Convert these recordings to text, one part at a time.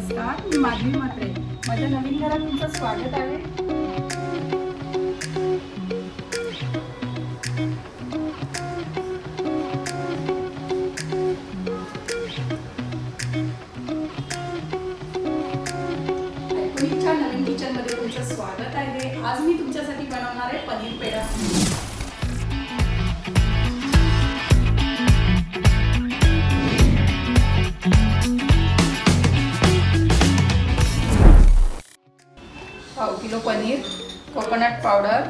नमस्कार, मी माधवी म्हात्रे. माझ्या नवीन घरात तुमचं स्वागत आहे. आयकोनिकच्या नवीन किचनमध्ये तुमचं स्वागत आहे. आज मी तुमच्यासाठी बनवणार आहे पनीर पेढा. पाव किलो पनीर, कोकोनट पावडर,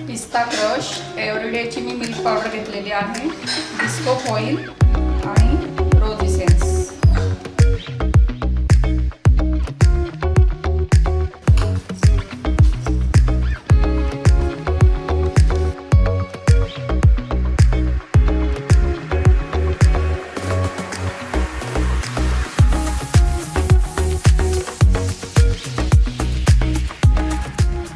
पिस्ता क्रश, एव्हरीडेची मी मिल्क पावडर घेतलेली आहे, डिस्कप ऑइल आणि रोज इसेन्स.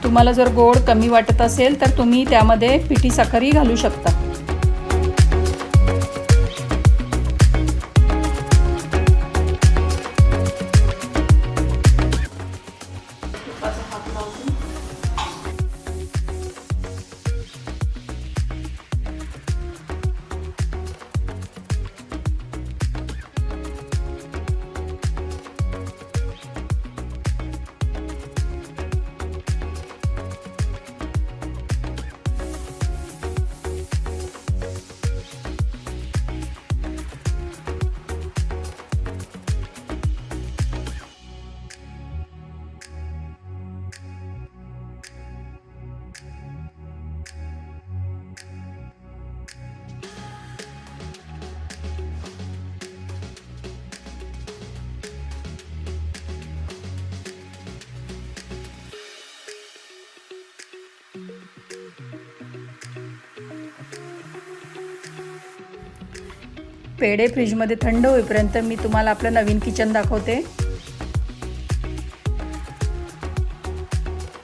तुम्हाला जर गोड कमी वाटत असेल तर तुम्ही त्यामध्ये पिठी साखरही घालू शकता. पेढे फ्रीजमध्ये थंड होईपर्यंत मी तुम्हाला आपलं नवीन किचन दाखवते.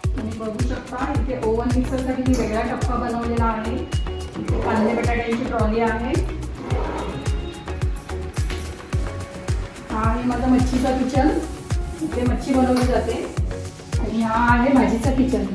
तुम्ही बघू शकता इथे ओव्हन मिक्सरसाठी मी वेगळा टप्पा बनवलेला आहे. इथे कांदे बटाट्यांची ट्रॉली आहे. हा आहे माझा मच्छीचा किचन, इथे मच्छी बनवली जाते. आणि हा आहे भाजीचा किचन.